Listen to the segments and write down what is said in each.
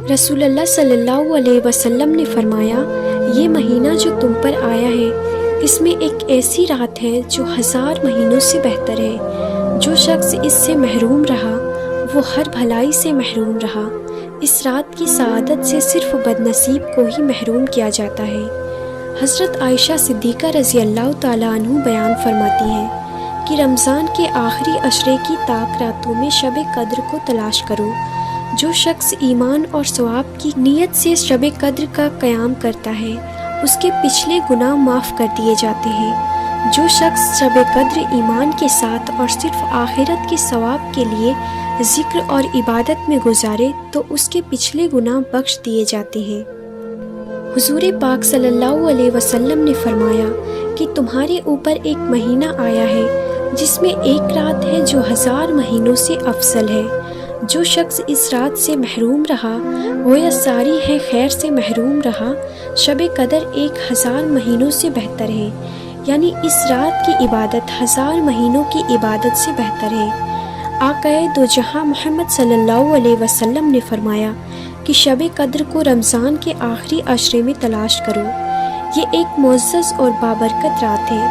رسول اللہ صلی اللہ علیہ وسلم نے فرمایا، یہ مہینہ جو تم پر آیا ہے اس میں ایک ایسی رات ہے جو 1000 مہینوں سے بہتر ہے۔ جو شخص اس سے محروم رہا وہ ہر بھلائی سے محروم رہا۔ اس رات کی سعادت سے صرف بدنصیب کو ہی محروم کیا جاتا ہے۔ حضرت عائشہ صدیقہ رضی اللہ تعالیٰ عنہ بیان فرماتی ہیں کہ رمضان کے آخری عشرے کی طاق راتوں میں شب قدر کو تلاش کرو۔ جو شخص ایمان اور ثواب کی نیت سے شب قدر کا قیام کرتا ہے اس کے پچھلے گناہ معاف کر دیے جاتے ہیں۔ جو شخص شب قدر ایمان کے ساتھ اور صرف آخرت کے ثواب کے لیے ذکر اور عبادت میں گزارے تو اس کے پچھلے گناہ بخش دیے جاتے ہیں۔ حضور پاک صلی اللہ علیہ وسلم نے فرمایا کہ تمہارے اوپر ایک مہینہ آیا ہے جس میں ایک رات ہے جو 1000 مہینوں سے افضل ہے۔ جو شخص اس رات سے محروم رہا وہ یا ساری ہے خیر سے محروم رہا۔ شب قدر 1000 مہینوں سے بہتر ہے، یعنی اس رات کی عبادت 1000 مہینوں کی عبادت سے بہتر ہے۔ آقا دو جہاں محمد صلی اللہ علیہ وسلم نے فرمایا کہ شب قدر کو رمضان کے آخری عشرے میں تلاش کرو۔ یہ ایک معزز اور بابرکت رات ہے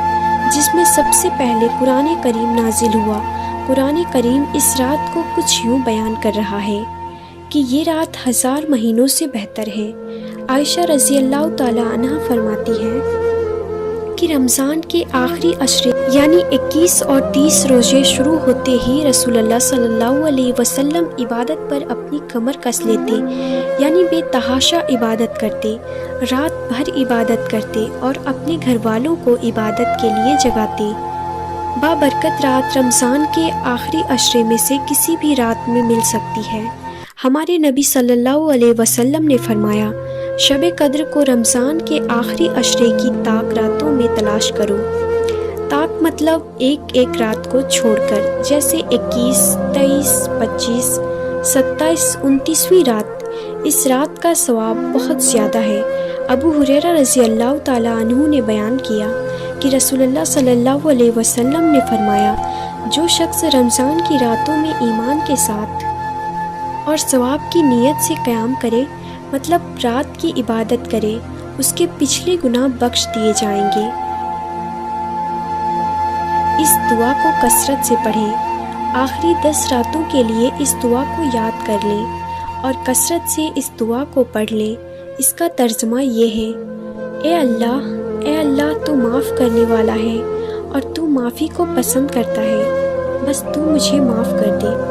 جس میں سب سے پہلے قرآن کریم نازل ہوا۔ قرآن کریم اس رات کو کچھ یوں بیان کر رہا ہے کہ یہ رات 1000 مہینوں سے بہتر ہے۔ عائشہ رضی اللہ تعالی عنہ فرماتی ہے کہ رمضان کے آخری عشرے یعنی 21 اور 30 روزے شروع ہوتے ہی رسول اللہ صلی اللہ علیہ وسلم عبادت پر اپنی کمر کس لیتے، یعنی بے تحاشا عبادت کرتے، رات بھر عبادت کرتے اور اپنے گھر والوں کو عبادت کے لیے جگاتے۔ بابرکت رات رمضان کے آخری عشرے میں سے کسی بھی رات میں مل سکتی ہے۔ ہمارے نبی صلی اللہ علیہ وسلم نے فرمایا، شب قدر کو رمضان کے آخری عشرے کی طاق راتوں میں تلاش کرو۔ طاق مطلب ایک رات کو چھوڑ کر، جیسے 21، 23، 25، 27، 29ویں رات۔ اس رات کا ثواب بہت زیادہ ہے۔ ابو ہریرہ رضی اللہ تعالیٰ عنہ نے بیان کیا کہ رسول اللہ صلی اللہ علیہ وسلم نے فرمایا، جو شخص رمضان کی راتوں میں ایمان کے ساتھ اور ثواب کی نیت سے قیام کرے، مطلب رات کی عبادت کرے، اس کے پچھلے گناہ بخش دیے جائیں گے۔ اس دعا کو کثرت سے پڑھیں۔ آخری 10 راتوں کے لیے اس دعا کو یاد کر لیں اور کثرت سے اس دعا کو پڑھ لیں۔ اس کا ترجمہ یہ ہے، اے اللہ تو معاف کرنے والا ہے اور تو معافی کو پسند کرتا ہے، بس تو مجھے معاف کر دے۔